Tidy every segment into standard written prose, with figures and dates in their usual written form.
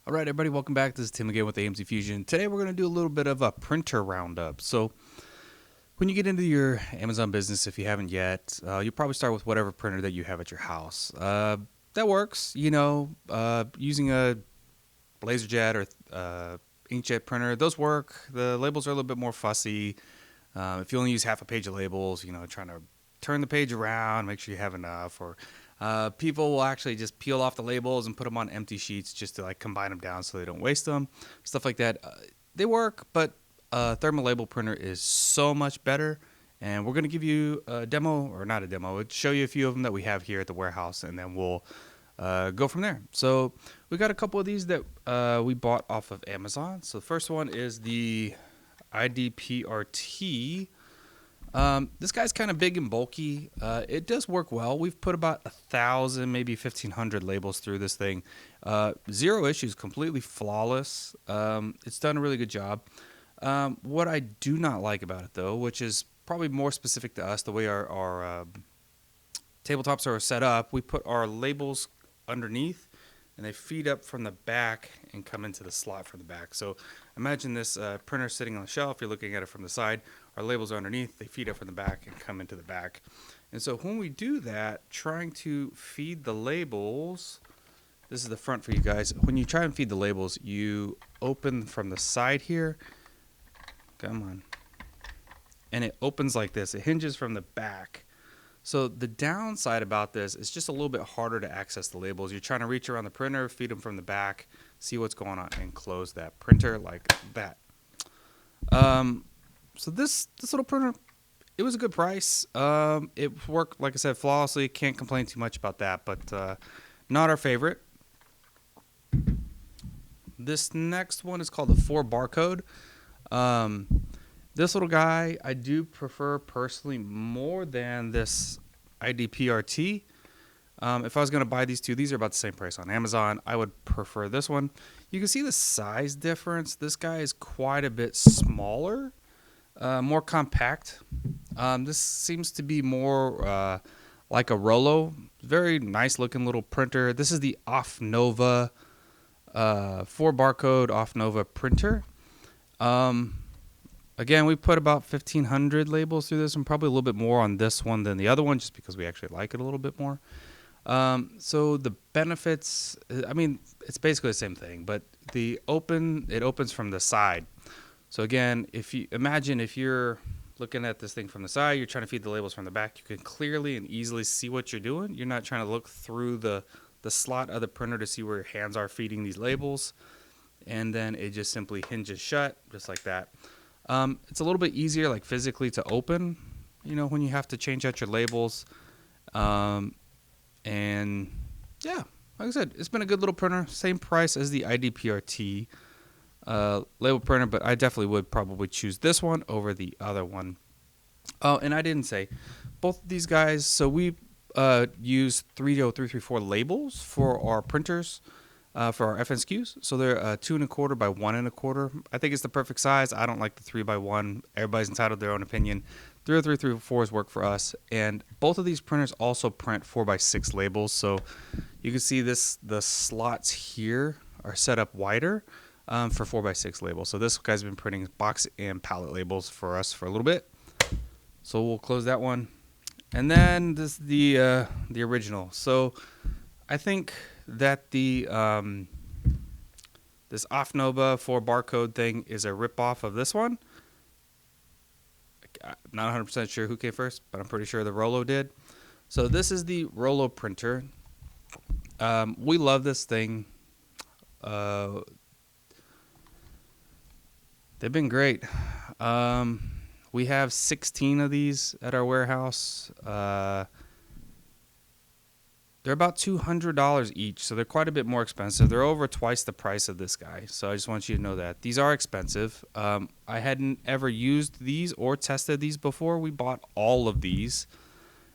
All right, everybody, welcome back. This is Tim again with AMZ Fusion. Today we're going to do a little bit of a printer roundup. So when you get into your Amazon business, if you haven't yet, you'll probably start with whatever printer that you have at your house. That works, using a LaserJet or inkjet printer. Those work. The labels are a little bit more fussy. If you only use half a page of labels, trying to turn the page around, make sure you have enough, or people will actually just peel off the labels and put them on empty sheets just to like combine them down so they don't waste them, stuff like that. They work, but thermal label printer is so much better. And we're going to give you a demo, or not a demo, we'll show you a few of them that we have here at the warehouse, and then we'll go from there. So we got a couple of these that we bought off of Amazon. So the first one is the IDPRT. This guy's kind of big and bulky. It does work well. We've put about 1,000, maybe 1,500 labels through this thing. Zero issues, completely flawless. It's done a really good job. What I do not like about it, though, which is probably more specific to us, the way our tabletops are set up, we put our labels underneath, and they feed up from the back and come into the slot from the back. So imagine this printer sitting on the shelf. You're looking at it from the side. Our labels are underneath. They feed up from the back and come into the back. And so when we do that, trying to feed the labels, this is the front for you guys. When you try and feed the labels, you open from the side here. Come on. And it opens like this. It hinges from the back. So the downside about this is just a little bit harder to access the labels. You're trying to reach around the printer, feed them from the back, see what's going on, and close that printer like that. So this little printer, it was a good price. It worked, like I said, flawlessly. Can't complain too much about that, but not our favorite. This next one is called the 4 Barcode. This little guy I do prefer personally more than this IDPRT. If I was going to buy these two, these are about the same price on Amazon. I would prefer this one. You can see the size difference. This guy is quite a bit smaller, more compact. This seems to be more like a Rollo. Very nice looking little printer. This is the Offnova 4 Barcode Offnova printer. Again, we put about 1,500 labels through this, and probably a little bit more on this one than the other one, just because we actually like it a little bit more. So the benefits, I mean, it's basically the same thing, but it opens from the side. So again, if you're looking at this thing from the side, you're trying to feed the labels from the back, you can clearly and easily see what you're doing. You're not trying to look through the slot of the printer to see where your hands are feeding these labels. And then it just simply hinges shut, just like that. It's a little bit easier, like physically, to open, when you have to change out your labels. And yeah, like I said, it's been a good little printer. Same price as the IDPRT label printer, but I definitely would probably choose this one over the other one. Oh, and I didn't say, both of these guys, so we use 30334 labels for our printers. For our FNSQs, so they're 2¼ by 1¼ I think it's the perfect size. I don't like the 3x1. Everybody's entitled to their own opinion. 30334s work for us, and both of these printers also print 4x6 labels. So you can see the slots here are set up wider for 4x6 labels. So this guy's been printing box and pallet labels for us for a little bit. So we'll close that one, and then this the original. So I think that the this Offnova 4 Barcode thing is a ripoff of this one. I'm not 100% sure who came first, but I'm pretty sure the Rollo did. So this is the Rollo printer. We love this thing. They've been great. We have 16 of these at our warehouse. They're about $200 each, so they're quite a bit more expensive. They're over twice the price of this guy, so I just want you to know that. These are expensive. I hadn't ever used these or tested these before. We bought all of these.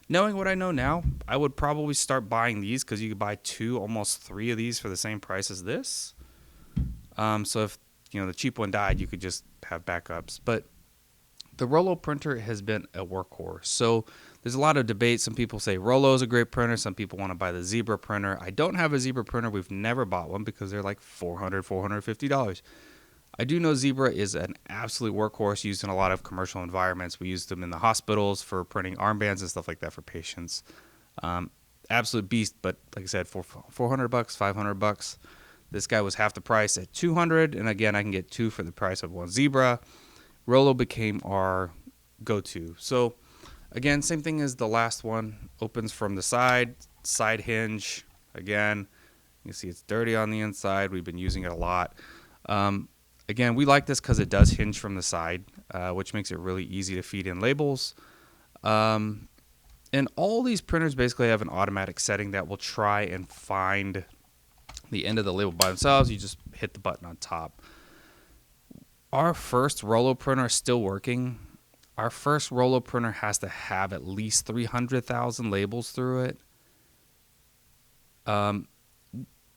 Knowing what I know now, I would probably start buying these because you could buy 2, almost 3 of these for the same price as this. So if the cheap one died, you could just have backups. But the Rollo printer has been a workhorse. So there's a lot of debate. Some people say Rollo is a great printer. Some people want to buy the Zebra printer. I don't have a Zebra printer. We've never bought one because they're like $400, $450. I do know Zebra is an absolute workhorse used in a lot of commercial environments. We use them in the hospitals for printing armbands and stuff like that for patients. Absolute beast, but like I said, for $400, $500. This guy was half the price at $200, and again, I can get two for the price of one Zebra. Rollo became our go-to. So again, same thing as the last one. Opens from the side hinge. Again, you can see it's dirty on the inside. We've been using it a lot. Again, we like this because it does hinge from the side, which makes it really easy to feed in labels. And all these printers basically have an automatic setting that will try and find the end of the label by themselves. You just hit the button on top. Our first Rollo printer is still working. Our first Rollo printer has to have at least 300,000 labels through it. Out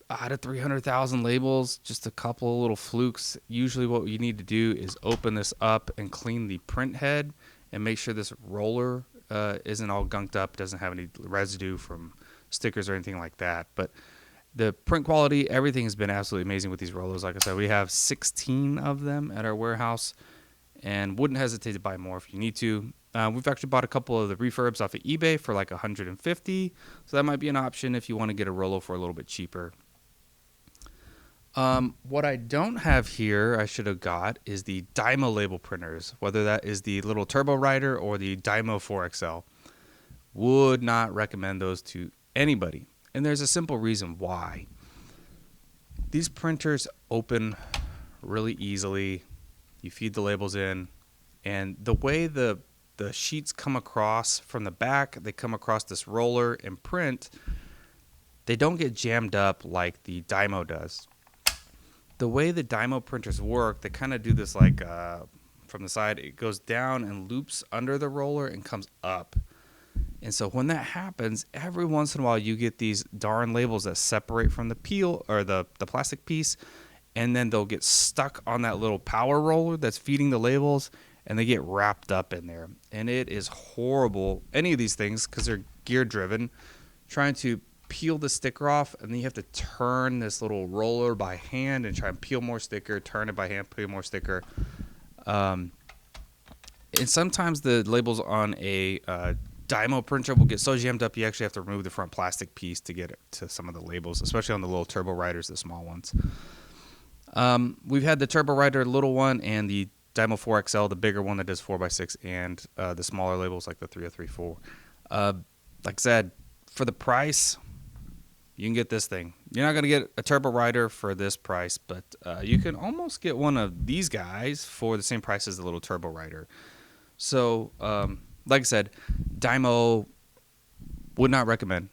of 300,000 labels, just a couple of little flukes. Usually what you need to do is open this up and clean the print head and make sure this roller isn't all gunked up, doesn't have any residue from stickers or anything like that. But the print quality, everything has been absolutely amazing with these Rollos. Like I said, we have 16 of them at our warehouse and wouldn't hesitate to buy more if you need to. We've actually bought a couple of the refurbs off of eBay for like $150. So that might be an option if you want to get a Rollo for a little bit cheaper. What I don't have here, I should have got, is the Dymo label printers, whether that is the little Turbo Writer or the Dymo 4XL. Would not recommend those to anybody. And there's a simple reason why. These printers open really easily. You feed the labels in, and the way the sheets come across from the back, they come across this roller and print, they don't get jammed up like the Dymo does. The way the Dymo printers work, they kind of do this like from the side. It goes down and loops under the roller and comes up. And so when that happens, every once in a while you get these darn labels that separate from the peel or the plastic piece, and then they'll get stuck on that little power roller that's feeding the labels, and they get wrapped up in there. And it is horrible, any of these things, because they're gear driven, trying to peel the sticker off, and then you have to turn this little roller by hand and try and peel more sticker, turn it by hand, peel more sticker. And sometimes the labels on a Dymo printer will get so jammed up you actually have to remove the front plastic piece to get it to some of the labels, especially on the little Turbo Writers, the small ones. We've had the Turbo Writer little one and the Dymo 4XL, the bigger one that does 4x6, and the smaller labels like the 3034. Like I said, for the price, you can get this thing. You're not going to get a Turbo Writer for this price, but you can almost get one of these guys for the same price as the little Turbo Writer. So, like I said, Dymo would not recommend.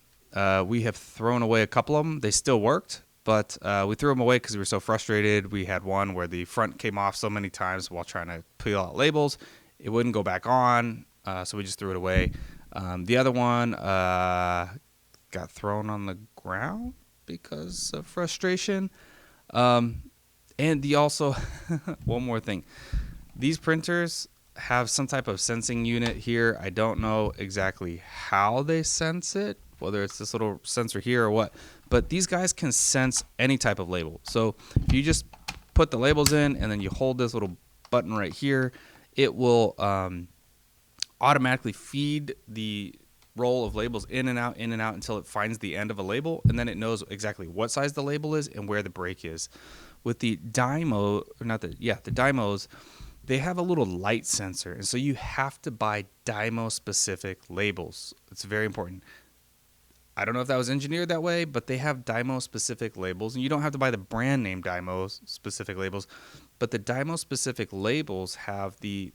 We have thrown away a couple of them. They still worked, but we threw them away because we were so frustrated. We had one where the front came off so many times while trying to peel out labels. It wouldn't go back on, so we just threw it away. The other one got thrown on the ground because of frustration. And also, one more thing. These printers have some type of sensing unit here. I don't know exactly how they sense it, whether it's this little sensor here or what, but these guys can sense any type of label. So if you just put the labels in and then you hold this little button right here, it will automatically feed the roll of labels in and out until it finds the end of a label, and then it knows exactly what size the label is and where the break is. With the Dymo, the Dymos, they have a little light sensor, and so you have to buy Dymo specific labels. It's very important. I don't know if that was engineered that way, but they have Dymo specific labels, and you don't have to buy the brand name Dymo specific labels, but the Dymo specific labels have the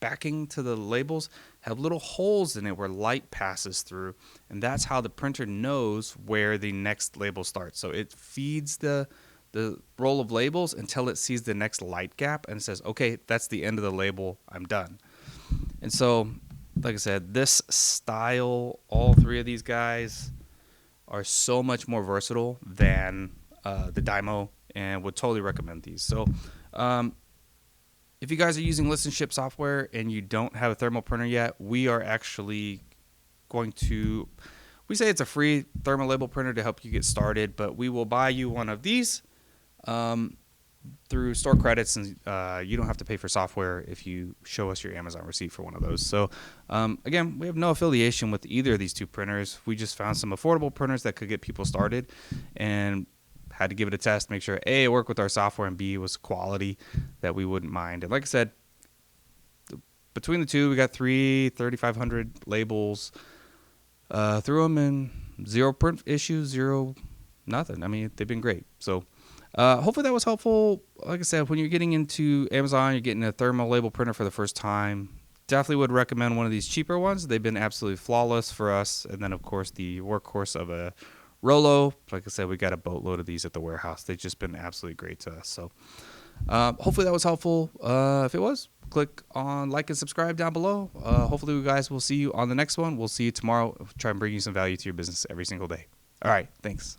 backing to the labels have little holes in it where light passes through, and that's how the printer knows where the next label starts. So it feeds the roll of labels until it sees the next light gap and says, okay, that's the end of the label, I'm done. And so, like I said, this style, all three of these guys are so much more versatile than the Dymo, and would totally recommend these. So If you guys are using Listen Ship software and you don't have a thermal printer yet, we are actually going to, we say it's a free thermal label printer to help you get started, but we will buy you one of these through store credits, and you don't have to pay for software if you show us your Amazon receipt for one of those. So again, we have no affiliation with either of these two printers. We just found some affordable printers that could get people started and had to give it a test, make sure A, it worked with our software, and B, it was quality that we wouldn't mind. And like I said, between the two, we got 3,500 labels through them, and zero print issues, zero nothing. I mean, they've been great. So hopefully that was helpful. Like I said, when you're getting into Amazon, you're getting a thermal label printer for the first time, definitely would recommend one of these cheaper ones. They've been absolutely flawless for us. And then, of course, the workhorse of a Rollo. Like I said, we got a boatload of these at the warehouse. They've just been absolutely great to us. So hopefully that was helpful. If it was, click on like and subscribe down below. Hopefully you guys will see you on the next one. We'll see you tomorrow. Try and bring you some value to your business every single day. All right. Thanks.